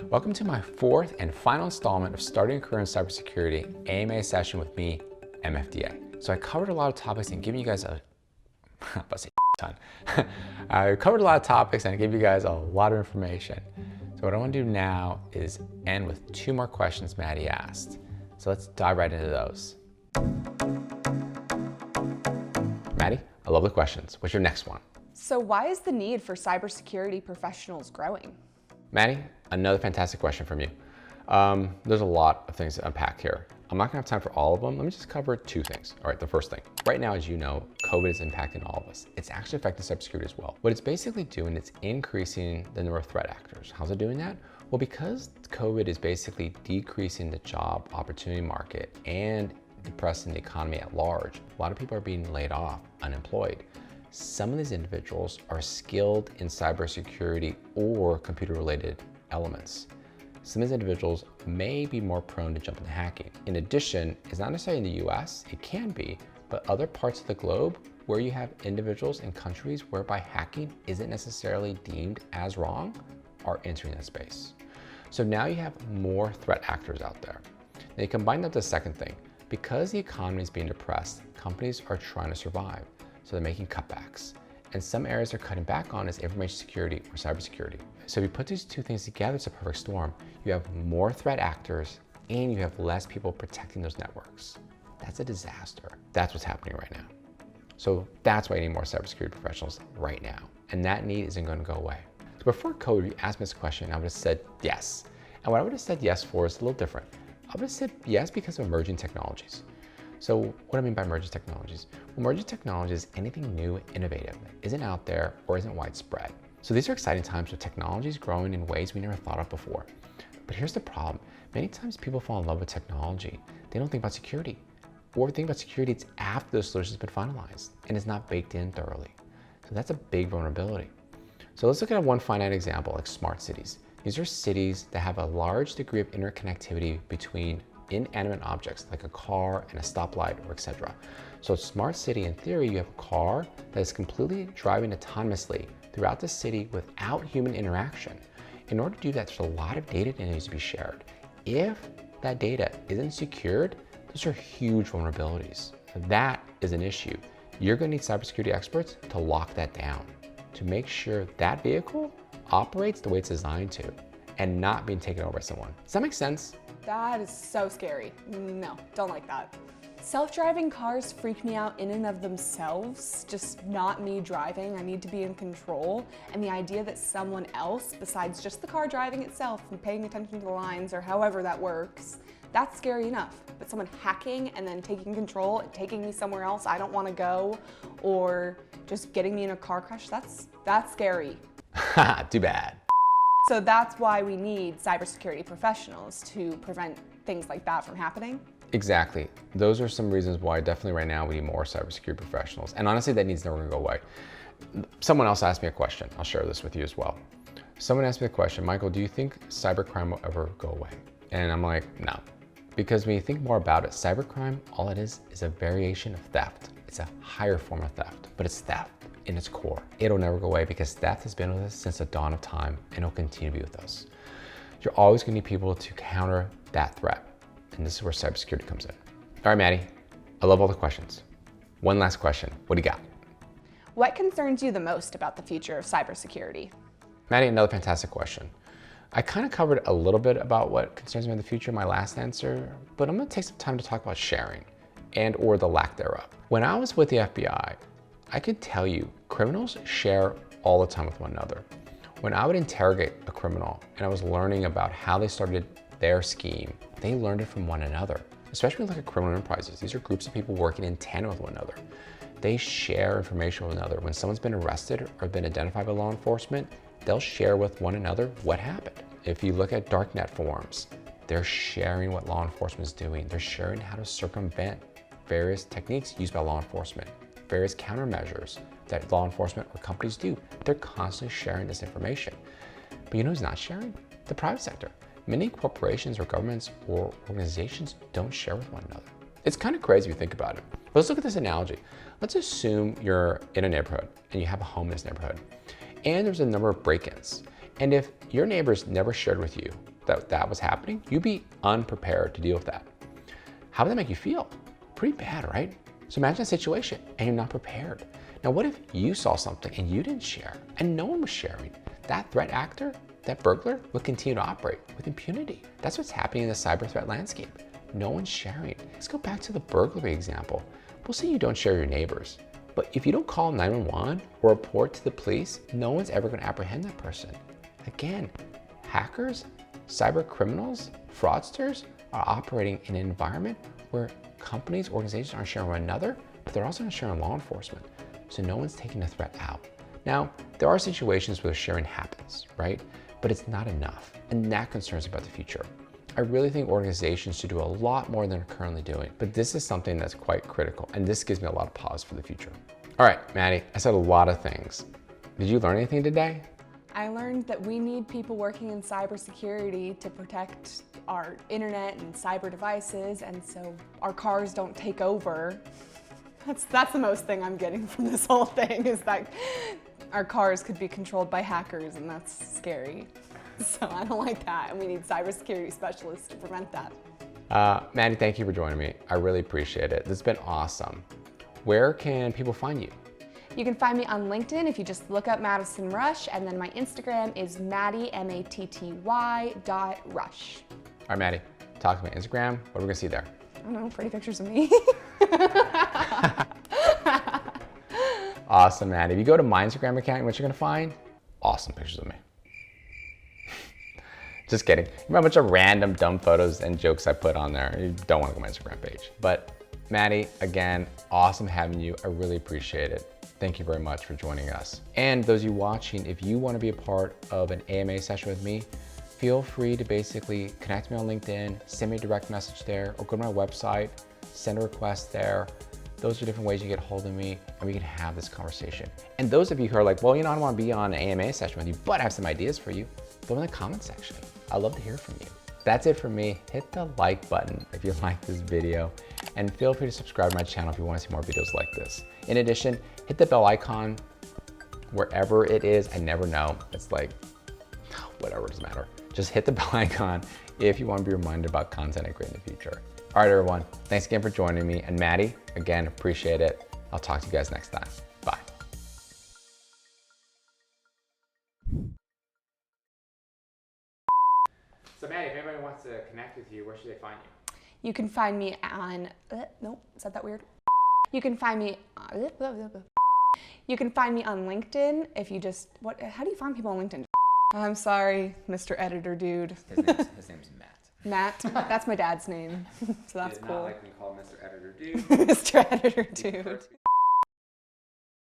Welcome to my fourth and final installment of Starting a Career in Cybersecurity AMA session with me, MFDA. So I covered a lot of topics and giving you guys I covered a lot of topics and I gave you guys a lot of information. So what I want to do now is end with two more questions Maddie asked. So let's dive right into those. Maddie, I love the questions. What's your next one? So why is the need for cybersecurity professionals growing? Maddie, another fantastic question from you. There's a lot of things to unpack here. I'm not gonna have time for all of them. Let me just cover two things. All right, the first thing. Right now, as you know, COVID is impacting all of us. It's actually affecting cybersecurity as well. What it's basically doing, it's increasing the number of threat actors. How's it doing that? Well, because COVID is basically decreasing the job opportunity market and depressing the economy at large, a lot of people are being laid off, unemployed. Some of these individuals are skilled in cybersecurity or computer-related elements. Some of these individuals may be more prone to jump into hacking. In addition, it's not necessarily in the US, it can be, but other parts of the globe where you have individuals in countries whereby hacking isn't necessarily deemed as wrong are entering that space. So now you have more threat actors out there. Now you combine that with the second thing. Because the economy is being depressed, companies are trying to survive. So they're making cutbacks. And some areas they're cutting back on is information security or cybersecurity. So if you put these two things together, it's a perfect storm. You have more threat actors and you have less people protecting those networks. That's a disaster. That's what's happening right now. So that's why you need more cybersecurity professionals right now. And that need isn't going to go away. So before COVID, you asked me this question, I would have said yes. And what I would have said yes for is a little different. I would have said yes because of emerging technologies. So what do I mean by emerging technologies? Well, emerging technologies is anything new and innovative that isn't out there or isn't widespread. So these are exciting times where technology is growing in ways we never thought of before. But here's the problem. Many times people fall in love with technology. They don't think about security. Or think about security, it's after the solution has been finalized and it's not baked in thoroughly. So that's a big vulnerability. So let's look at one finite example, like smart cities. These are cities that have a large degree of interconnectivity between inanimate objects like a car and a stoplight or etc. So a smart city, in theory, you have a car that is completely driving autonomously throughout the city without human interaction. In order to do that, there's a lot of data that needs to be shared. If that data isn't secured, those are huge vulnerabilities. So that is an issue. You're going to need cybersecurity experts to lock that down, to make sure that vehicle operates the way it's designed to and not being taken over by someone. Does that make sense? That is so scary. No, don't like that. Self-driving cars freak me out in and of themselves, just not me driving. I need to be in control. And the idea that someone else, besides just the car driving itself and paying attention to the lines or however that works, that's scary enough. But someone hacking and then taking control and taking me somewhere else I don't want to go, or just getting me in a car crash, that's scary. Too bad. So that's why we need cybersecurity professionals to prevent things like that from happening? Exactly. Those are some reasons why definitely right now we need more cybersecurity professionals. And honestly, that needs never gonna go away. Someone else asked me a question. I'll share this with you as well. Someone asked me the question, Michael, do you think cybercrime will ever go away? And I'm like, no. Because when you think more about it, cybercrime, all it is a variation of theft. It's a higher form of theft, but it's theft in its core. It'll never go away because theft has been with us since the dawn of time and it'll continue to be with us. You're always gonna need people to counter that threat. And this is where cybersecurity comes in. All right, Maddie, I love all the questions. One last question, what do you got? What concerns you the most about the future of cybersecurity? Maddie, another fantastic question. I kind of covered a little bit about what concerns me in the future in my last answer, but I'm gonna take some time to talk about sharing and or the lack thereof. When I was with the FBI, I could tell you criminals share all the time with one another. When I would interrogate a criminal and I was learning about how they started their scheme, they learned it from one another, especially like criminal enterprises. These are groups of people working in tandem with one another. They share information with one another. When someone's been arrested or been identified by law enforcement, they'll share with one another what happened. If you look at darknet forums, they're sharing what law enforcement is doing. They're sharing how to circumvent various techniques used by law enforcement, various countermeasures that law enforcement or companies do. They're constantly sharing this information. But you know who's not sharing? The private sector. Many corporations or governments or organizations don't share with one another. It's kind of crazy if you think about it. But let's look at this analogy. Let's assume you're in a neighborhood and you have a home in this neighborhood and there's a number of break-ins. And if your neighbors never shared with you that that was happening, you'd be unprepared to deal with that. How would that make you feel? Pretty bad, right? So imagine a situation and you're not prepared. Now, what if you saw something and you didn't share and no one was sharing? That threat actor, that burglar, would continue to operate with impunity. That's what's happening in the cyber threat landscape. No one's sharing. Let's go back to the burglary example. We'll say you don't share your neighbors, but if you don't call 911 or report to the police, no one's ever going to apprehend that person. Again, hackers, cyber criminals, fraudsters are operating in an environment where companies, organizations aren't sharing with one another, but they're also not sharing law enforcement. So no one's taking the threat out. Now, there are situations where sharing happens, right? But it's not enough, and that concerns me about the future. I really think organizations should do a lot more than they're currently doing, but this is something that's quite critical, and this gives me a lot of pause for the future. All right, Maddie, I said a lot of things. Did you learn anything today? I learned that we need people working in cybersecurity to protect our internet and cyber devices, and so our cars don't take over. That's the most thing I'm getting from this whole thing, is that our cars could be controlled by hackers, and that's scary. So I don't like that, and we need cybersecurity specialists to prevent that. Maddie, thank you for joining me. I really appreciate it. This has been awesome. Where can people find you? You can find me on LinkedIn if you just look up Madison Rush, and then my Instagram is Maddie, M-A-T-T-Y .rush. All right, Maddie, talk to me. Instagram, what are we gonna see there? I don't know, pretty pictures of me. Awesome, Maddie. If you go to my Instagram account, what you're gonna find? Awesome pictures of me. Just kidding. Remember a bunch of random dumb photos and jokes I put on there. You don't wanna go to my Instagram page. But Maddie, again, awesome having you. I really appreciate it. Thank you very much for joining us. And those of you watching, if you wanna be a part of an AMA session with me, feel free to basically connect me on LinkedIn, send me a direct message there, or go to my website, send a request there. Those are different ways you get a hold of me, and we can have this conversation. And those of you who are like, well, you know, I don't want to be on an AMA session with you, but I have some ideas for you, throw them in the comment section. I'd love to hear from you. That's it for me. Hit the like button if you like this video, and feel free to subscribe to my channel if you want to see more videos like this. In addition, hit the bell icon wherever it is. I never know. It's like, whatever, it doesn't matter. Just hit the bell icon if you want to be reminded about content I create in the future. All right, everyone. Thanks again for joining me. And Maddie, again, appreciate it. I'll talk to you guys next time. Bye. So Maddie, if anybody wants to connect with you, where should they find you? You can find me on, nope, said that weird. You can find me, you can find me on LinkedIn if you just, how do you find people on LinkedIn? I'm sorry, Mr. Editor Dude. His name's Matt. Matt, that's my dad's name, so that's cool. Not like we call Mr. Editor Dude. Mr. Editor Dude.